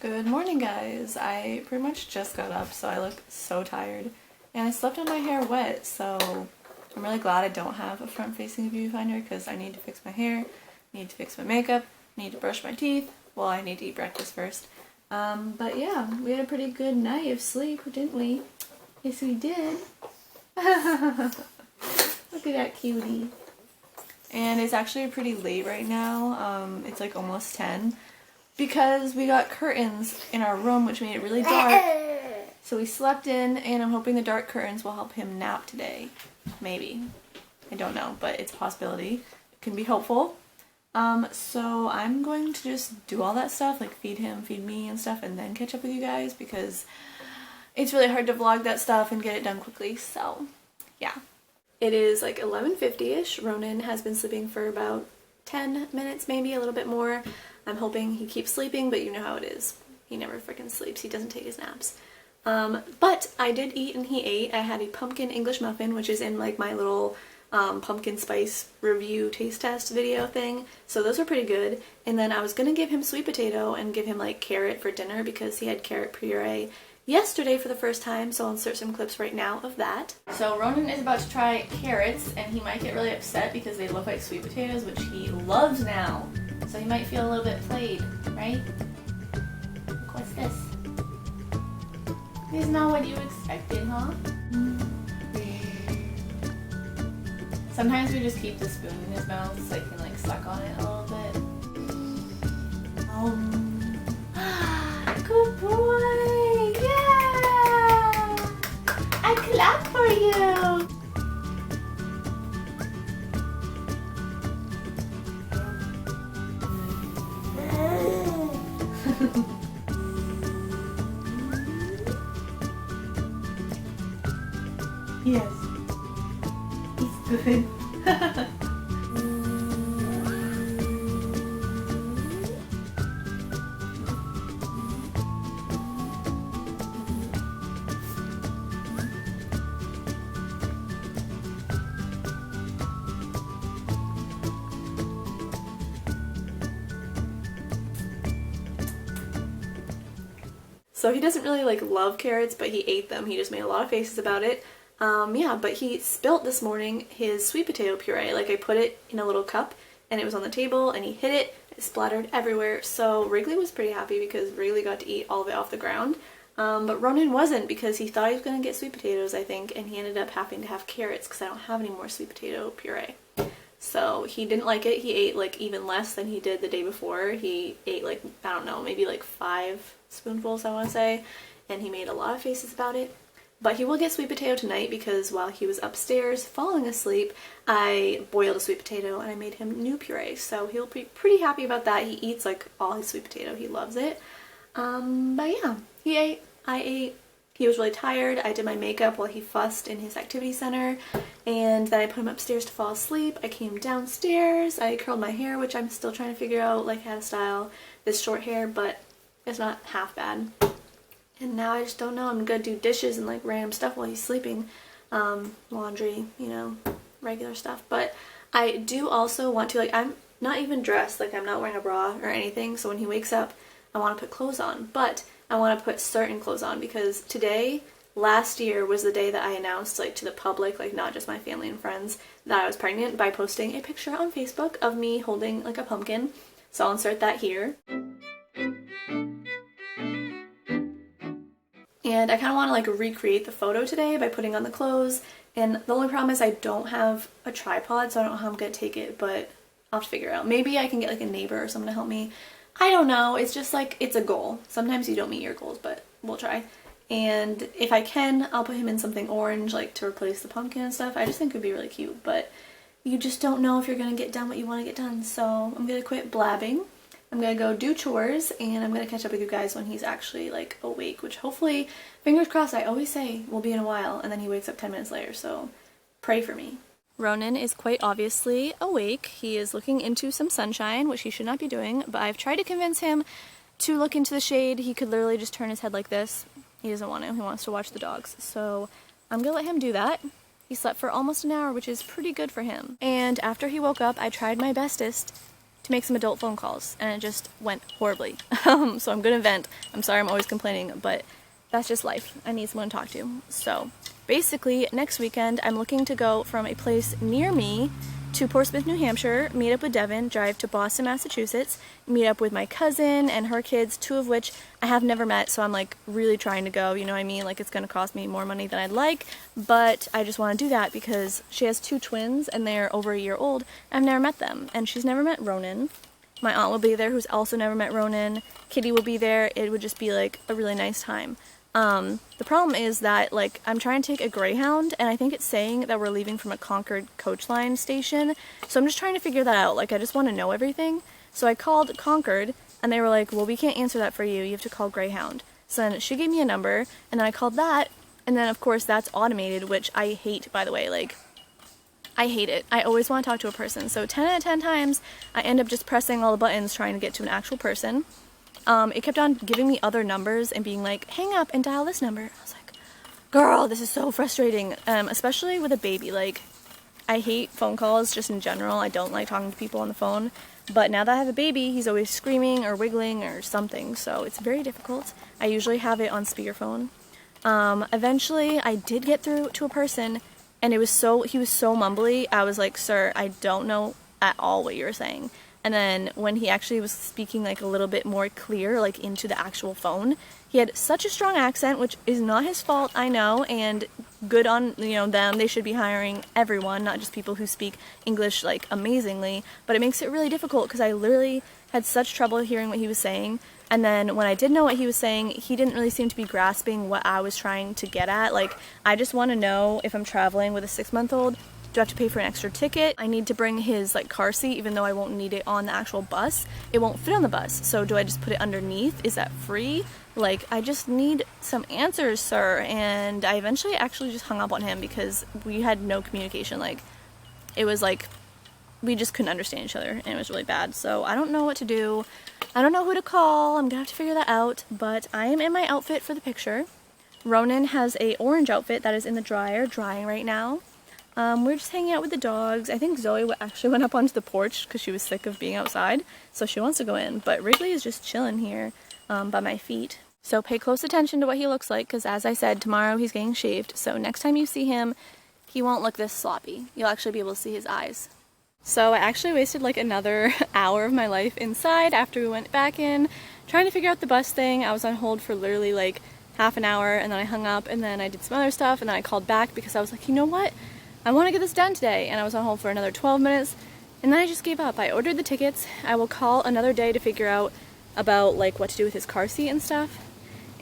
Good morning, guys. I pretty much just got up, so I look so tired. And I slept on my hair wet, so I'm really glad I don't have a front-facing viewfinder because I need to fix my hair, need to fix my makeup, need to brush my teeth. Well, I need to eat breakfast first. But yeah, we had a pretty good night of sleep, didn't we? Yes, we did. Look at that cutie. And it's actually pretty late right now. It's like almost 10. Because we got curtains in our room, which made it really dark. So we slept in, and I'm hoping the dark curtains will help him nap today. Maybe. I don't know, but it's a possibility. It can be hopeful. So I'm going to just do all that stuff, like feed him, feed me and stuff, and then catch up with you guys because it's really hard to vlog that stuff and get it done quickly, so yeah. It is like 11:50-ish. Ronan has been sleeping for about 10 minutes, maybe a little bit more. I'm hoping he keeps sleeping, but you know how it is. He never freaking sleeps. He doesn't take his naps. But I did eat and he ate. I had a pumpkin English muffin, which is in like my little pumpkin spice review taste test video thing. So those were pretty good. And then I was going to give him sweet potato and give him like carrot for dinner because he had carrot puree yesterday for the first time. So I'll insert some clips right now of that. So Ronan is about to try carrots and he might get really upset because they look like sweet potatoes, which he loves now. So he might feel a little bit played, right? Look, what's this? This is not what you expected, huh? Sometimes we just keep the spoon in his mouth so he can like suck on it a little bit. Good boy! Yeah! I clap for you! Yes. He's good. So he doesn't really like love carrots, but he ate them. He just made a lot of faces about it. Yeah, but he spilt this morning his sweet potato puree. Like I put it in a little cup and it was on the table and he hit it. It splattered everywhere. So Wrigley was pretty happy because Wrigley got to eat all of it off the ground. But Ronan wasn't because he thought he was going to get sweet potatoes, I think, and he ended up having to have carrots because I don't have any more sweet potato puree. So he didn't like it. He ate like even less than he did the day before. He ate like, I don't know, maybe like 5 spoonfuls, I want to say, and he made a lot of faces about it. But he will get sweet potato tonight because while he was upstairs falling asleep, I boiled a sweet potato and I made him new puree. So he'll be pretty happy about that. He eats like all his sweet potato. He loves it. But yeah, he ate, I ate. He was really tired. I did my makeup while he fussed in his activity center. And then I put him upstairs to fall asleep. I came downstairs. I curled my hair, which I'm still trying to figure out like how to style this short hair, but it's not half bad. And now I just don't know. I'm gonna do dishes and like random stuff while he's sleeping. Laundry, you know, regular stuff. But I do also want to, like, I'm not even dressed, like I'm not wearing a bra or anything. So when he wakes up, I want to put clothes on. But I want to put certain clothes on because today, last year, was the day that I announced like to the public, like not just my family and friends, that I was pregnant by posting a picture on Facebook of me holding like a pumpkin. So I'll insert that here. And I kind of want to like recreate the photo today by putting on the clothes. And the only problem is I don't have a tripod, so I don't know how I'm going to take it, but I'll have to figure it out. Maybe I can get like a neighbor or someone to help me. I don't know. It's just like, it's a goal. Sometimes you don't meet your goals, but we'll try. And if I can, I'll put him in something orange, like to replace the pumpkin and stuff. I just think it would be really cute, but you just don't know if you're going to get done what you want to get done. So I'm going to quit blabbing. I'm going to go do chores, and I'm going to catch up with you guys when he's actually, like, awake, which hopefully, fingers crossed, I always say will be in a while, and then he wakes up 10 minutes later, so pray for me. Ronan is quite obviously awake. He is looking into some sunshine, which he should not be doing, but I've tried to convince him to look into the shade. He could literally just turn his head like this. He doesn't want to. He wants to watch the dogs, so I'm going to let him do that. He slept for almost an hour, which is pretty good for him. And after he woke up, I tried my bestest to make some adult phone calls, and it just went horribly. So I'm gonna vent. I'm sorry I'm always complaining, but that's just life. I need someone to talk to. So basically, next weekend I'm looking to go from a place near me to Portsmouth, New Hampshire, meet up with Devin, drive to Boston, Massachusetts, meet up with my cousin and her kids, 2 of which I have never met, so I'm like really trying to go, you know what I mean? Like, it's gonna cost me more money than I'd like, but I just want to do that because she has 2 twins and they're over a year old. I've never met them, and she's never met Ronan. My aunt will be there, who's also never met Ronan. Kitty will be there. It would just be like a really nice time. The problem is that, like, I'm trying to take a Greyhound, and I think it's saying that we're leaving from a Concord coach line station, so I'm just trying to figure that out. Like, I just want to know everything. So I called Concord, and they were like, well, we can't answer that for you. You have to call Greyhound. So then she gave me a number, and then I called that, and then, of course, that's automated, which I hate, by the way. Like, I hate it. I always want to talk to a person. So 10 out of 10 times, I end up just pressing all the buttons trying to get to an actual person. It kept on giving me other numbers and being like, hang up and dial this number. I was like, girl, this is so frustrating, especially with a baby. Like, I hate phone calls just in general. I don't like talking to people on the phone. But now that I have a baby, he's always screaming or wiggling or something, so it's very difficult. I usually have it on speakerphone. Eventually, I did get through to a person, and he was so mumbly. I was like, sir, I don't know at all what you're saying. And then when he actually was speaking like a little bit more clear, like into the actual phone, he had such a strong accent, which is not his fault, I know, and good on, you know, them. They should be hiring everyone, not just people who speak English like amazingly, but it makes it really difficult because I literally had such trouble hearing what he was saying. And then when I did know what he was saying, he didn't really seem to be grasping what I was trying to get at. Like, I just want to know if I'm traveling with a 6-month-old, do I have to pay for an extra ticket? I need to bring his like car seat, even though I won't need it on the actual bus. It won't fit on the bus, so do I just put it underneath? Is that free? Like, I just need some answers, sir. And I eventually actually just hung up on him because we had no communication. Like, it was like we just couldn't understand each other, and it was really bad. So I don't know what to do. I don't know who to call. I'm gonna have to figure that out. But I am in my outfit for the picture. Ronan has a orange outfit that is in the dryer, drying right now. We're just hanging out with the dogs. I think Zoe actually went up onto the porch because she was sick of being outside, so she wants to go in. But Wrigley is just chilling here by my feet. So pay close attention to what he looks like, because as I said, tomorrow he's getting shaved. So next time you see him, he won't look this sloppy. You'll actually be able to see his eyes. So I actually wasted like another hour of my life inside after we went back in, trying to figure out the bus thing. I was on hold for literally like half an hour, and then I hung up, and then I did some other stuff, and then I called back because I was like, you know what? I want to get this done today, and I was on hold for another 12 minutes, and then I just gave up. I ordered the tickets. I will call another day to figure out about like what to do with his car seat and stuff,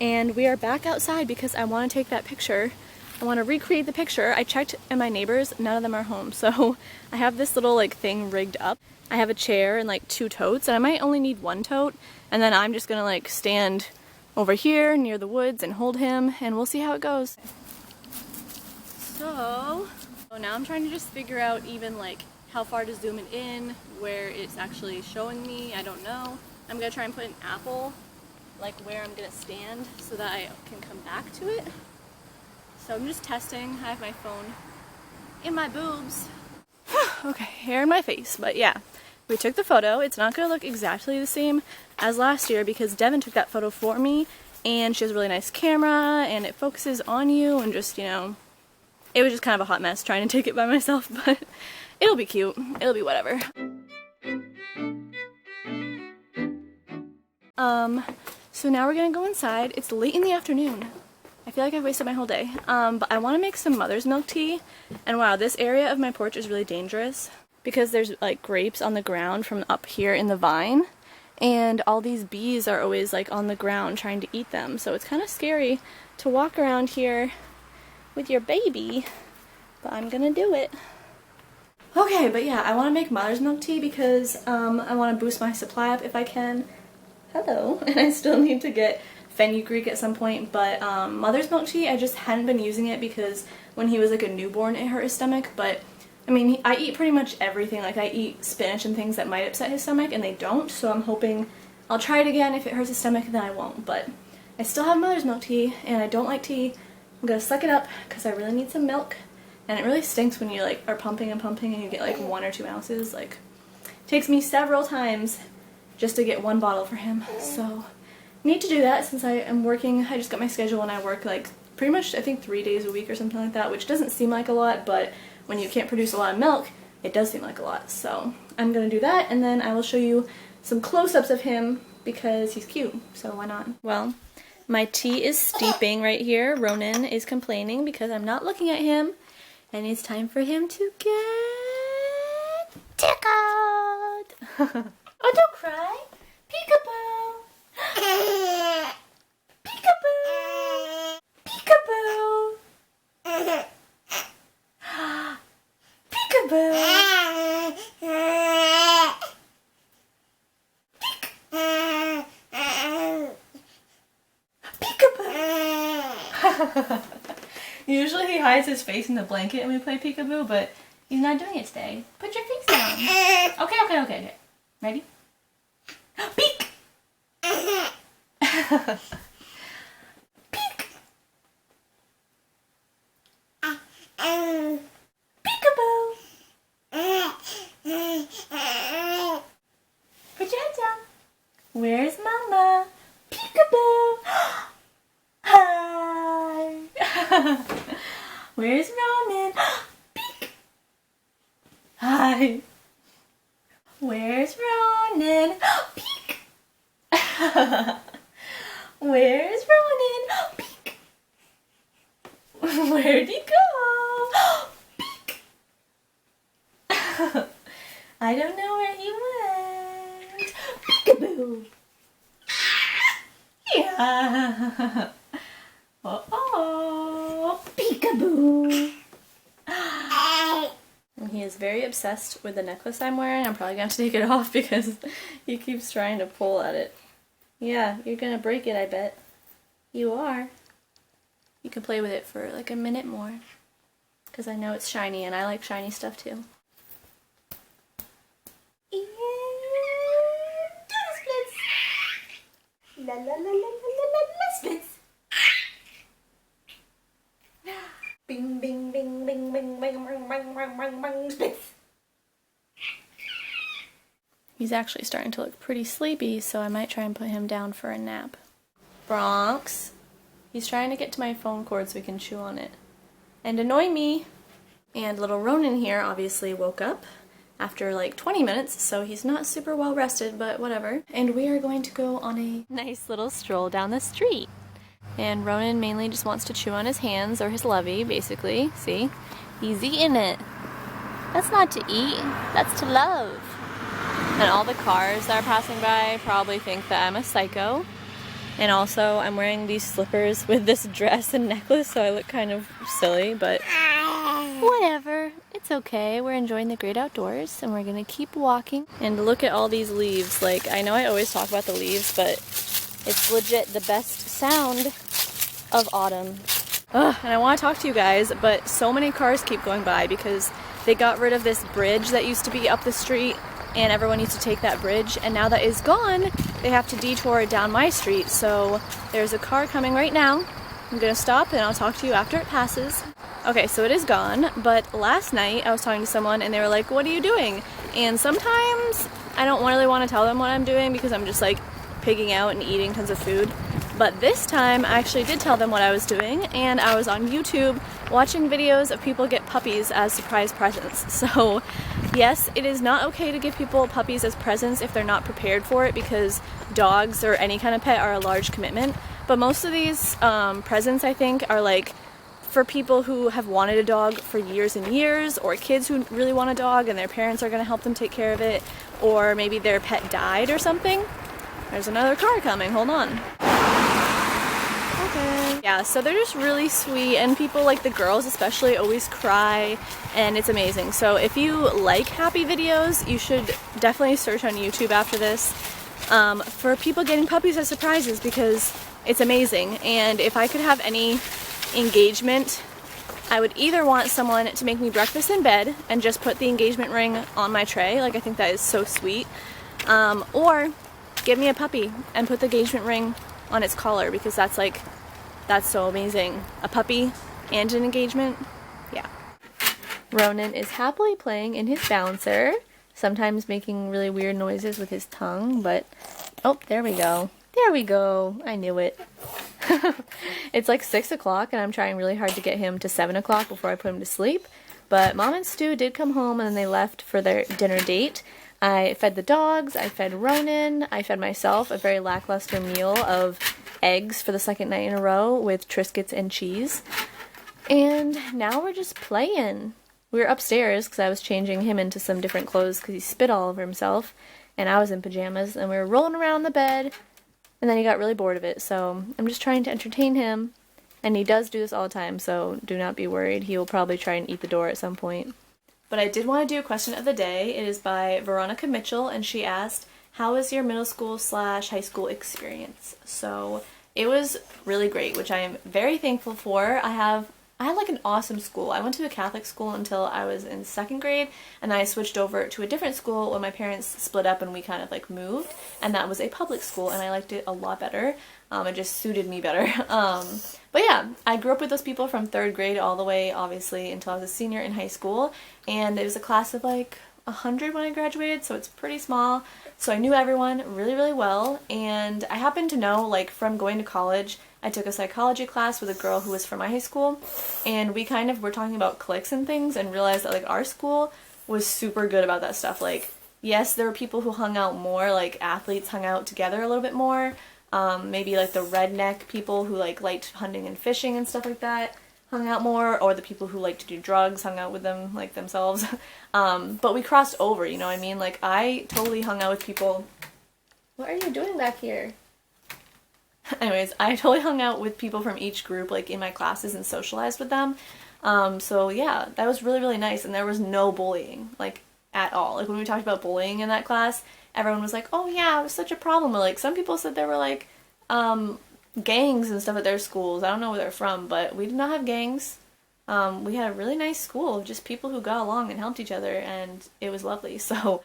and we are back outside because I want to take that picture. I want to recreate the picture. I checked in my neighbors, none of them are home, so I have this little like thing rigged up. I have a chair and like 2 totes, and I might only need 1 tote, and then I'm just gonna like stand over here near the woods and hold him, and we'll see how it goes. So now I'm trying to just figure out even like how far to zoom it in, where it's actually showing me. I don't know. I'm gonna try and put an apple like where I'm gonna stand so that I can come back to it. So I'm just testing. I have my phone in my boobs. Okay, hair in my face, but yeah. We took the photo. It's not gonna look exactly the same as last year because Devin took that photo for me, and she has a really nice camera and it focuses on you, and just, you know, it was just kind of a hot mess trying to take it by myself, but it'll be cute. It'll be whatever. So now we're gonna go inside. It's late in the afternoon. I feel like I've wasted my whole day. But I want to make some mother's milk tea. And wow, this area of my porch is really dangerous because there's like grapes on the ground from up here in the vine. And all these bees are always like on the ground trying to eat them. So it's kind of scary to walk around here with your baby, but I'm gonna do it. Okay, but yeah, I want to make mother's milk tea because I want to boost my supply up if I can. Hello. And I still need to get fenugreek at some point, but mother's milk tea, I just hadn't been using it because when he was like a newborn it hurt his stomach. But I mean, I eat pretty much everything. Like, I eat spinach and things that might upset his stomach, and they don't, so I'm hoping I'll try it again. If it hurts his stomach, then I won't. But I still have mother's milk tea, and I don't like tea. I'm gonna suck it up because I really need some milk, and it really stinks when you like are pumping and pumping and you get like 1 or 2 ounces. Like, Takes me several times just to get one bottle for him. So need to do that since I am working. I just got my schedule and I work like pretty much I think 3 days a week or something like that, which doesn't seem like a lot, but when you can't produce a lot of milk, it does seem like a lot. So I'm gonna do that, and then I will show you some close-ups of him because he's cute, so why not? Well, my tea is steeping right here. Ronan is complaining because I'm not looking at him, and it's time for him to get tickled. Oh, don't cry. Peekaboo. Peekaboo. Peekaboo. Peekaboo. Peekaboo. Usually he hides his face in the blanket and we play peekaboo, but he's not doing it today. Put your face down. Okay. Ready? Peek! Peek! Peekaboo! Put your head down. Where's Mama? Peekaboo! Hi! Where's Ronan? Peek! Hi! Where's Ronan? Peek! Where's Ronan? Peek! Where'd he go? Peek! I don't know where he went. Peekaboo! Yeah! Oh, peekaboo! And he is very obsessed with the necklace I'm wearing. I'm probably going to take it off because he keeps trying to pull at it. Yeah, you're going to break it, I bet. You are. You can play with it for like a minute more. Because I know it's shiny and I like shiny stuff too. La la la la la la la splits. Bing bing bing bing bing bing bing bing bing bing bing splits. He's actually starting to look pretty sleepy, so I might try and put him down for a nap. Bronx. He's trying to get to my phone cord so we can chew on it and annoy me. And little Ronan here obviously woke up after like 20 minutes, so he's not super well rested, but whatever. And we are going to go on a nice little stroll down the street. And Ronan mainly just wants to chew on his hands, or his lovey, basically. See? He's eating it. That's not to eat, that's to love. And all the cars that are passing by probably think that I'm a psycho. And also, I'm wearing these slippers with this dress and necklace, so I look kind of silly, but whatever. It's okay. We're enjoying the great outdoors, and we're gonna keep walking. And look at all these leaves. Like, I know I always talk about the leaves, but it's legit the best sound of autumn. Ugh, and I want to talk to you guys, but so many cars keep going by because they got rid of this bridge that used to be up the street, and everyone used to take that bridge, and now that is gone, they have to detour down my street. So there's a car coming right now. I'm gonna stop and I'll talk to you after it passes. Okay, so it is gone, but last night I was talking to someone and they were like, what are you doing? And sometimes I don't really want to tell them what I'm doing because I'm just like pigging out and eating tons of food. But this time I actually did tell them what I was doing, and I was on YouTube watching videos of people get puppies as surprise presents. So yes, it is not okay to give people puppies as presents if they're not prepared for it, because dogs or any kind of pet are a large commitment. But most of these presents, I think, are like for people who have wanted a dog for years and years, or kids who really want a dog and their parents are going to help them take care of it, or maybe their pet died or something. There's another car coming, hold on. Okay. Yeah, so they're just really sweet, and people, like the girls especially, always cry, and it's amazing. So if you like happy videos, you should definitely search on YouTube after this for people getting puppies as surprises, because it's amazing. And if I could have any engagement, I would either want someone to make me breakfast in bed and just put the engagement ring on my tray, like I think that is so sweet, or give me a puppy and put the engagement ring on its collar, because that's so amazing. A puppy and an engagement, yeah. Ronan is happily playing in his bouncer. sometimes making really weird noises with his tongue, but oh, there we go. There we go. I knew it. It's like 6 o'clock and I'm trying really hard to get him to 7 o'clock before I put him to sleep. But Mom and Stu did come home and then they left for their dinner date. I fed the dogs, I fed Ronan, I fed myself a very lackluster meal of eggs for the second night in a row with Triscuits and cheese. And now we're just playing. We were upstairs because I was changing him into some different clothes because he spit all over himself. And I was in pajamas and we were rolling around the bed. And then he got really bored of it, so I'm just trying to entertain him. And he does do this all the time, so do not be worried. He will probably try and eat the door at some point. But I did want to do a question of the day. It is by Veronica Mitchell, and she asked, how was your middle school / high school experience? So it was really great, which I am very thankful for. I had like an awesome school. I went to a Catholic school until I was in 2nd grade, and then I switched over to a different school when my parents split up and we kind of like moved, and that was a public school, and I liked it a lot better. It just suited me better. But yeah, I grew up with those people from 3rd grade all the way, obviously, until I was a senior in high school, and it was a class of like 100 when I graduated, so it's pretty small. So I knew everyone really, really well, and I happened to know, like, from going to college, I took a psychology class with a girl who was from my high school, and we kind of were talking about cliques and things and realized that, like, our school was super good about that stuff. Like, yes, there were people who hung out more, like, athletes hung out together a little bit more, maybe, like, the redneck people who, like, liked hunting and fishing and stuff like that hung out more, or the people who like to do drugs hung out with them, like, themselves. But we crossed over, you know what I mean? Like, I totally hung out with people. What are you doing back here? Anyways, I totally hung out with people from each group, like, in my classes and socialized with them. So yeah, that was really, really nice, and there was no bullying, like, at all. Like, when we talked about bullying in that class, everyone was like, oh yeah, it was such a problem. Or, like, some people said there were, like, gangs and stuff at their schools. I don't know where they're from, but we did not have gangs. We had a really nice school of just people who got along and helped each other, and it was lovely. So,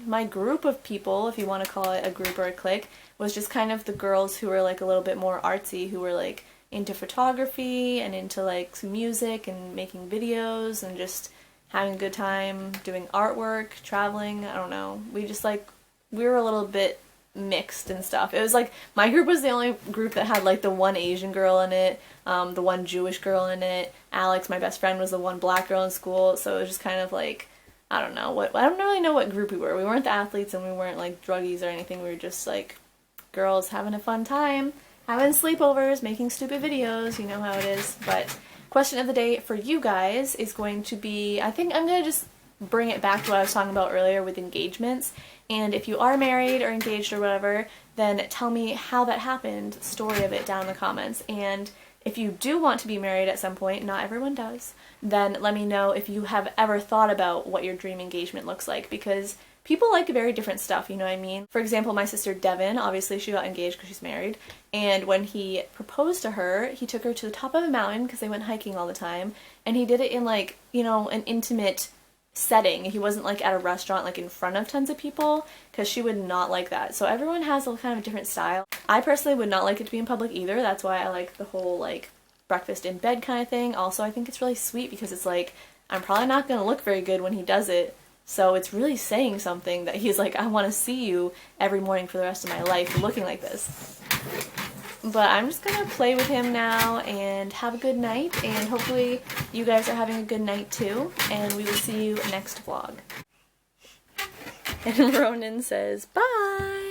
my group of people, if you want to call it a group or a clique, was just kind of the girls who were, like, a little bit more artsy, who were, like, into photography and into, like, music and making videos and just having a good time, doing artwork, traveling, I don't know. We just, like, we were a little bit mixed and stuff. It was like, my group was the only group that had, like, the one Asian girl in it, the one Jewish girl in it. Alex, my best friend, was the one black girl in school, so it was just kind of like, I don't really know what group we were. We weren't the athletes and we weren't, like, druggies or anything. We were just, like, girls having a fun time, having sleepovers, making stupid videos, you know how it is. But question of the day for you guys is going to be, I think I'm gonna just bring it back to what I was talking about earlier with engagements. And if you are married or engaged or whatever, then tell me how that happened, story of it, down in the comments. And if you do want to be married at some point, not everyone does, then let me know if you have ever thought about what your dream engagement looks like, because people like very different stuff, you know what I mean? For example, my sister Devin, obviously she got engaged because she's married, and when he proposed to her, he took her to the top of a mountain because they went hiking all the time, and he did it in, like, you know, an intimate setting. He wasn't, like, at a restaurant, like, in front of tons of people, because she would not like that. So everyone has a kind of different style. I personally would not like it to be in public either. That's why I like the whole, like, breakfast in bed kind of thing. Also, I think it's really sweet because it's like, I'm probably not going to look very good when he does it, so it's really saying something that he's like, I want to see you every morning for the rest of my life looking like this. But I'm just going to play with him now and have a good night, and hopefully you guys are having a good night too, and we will see you next vlog. And Ronan says, bye!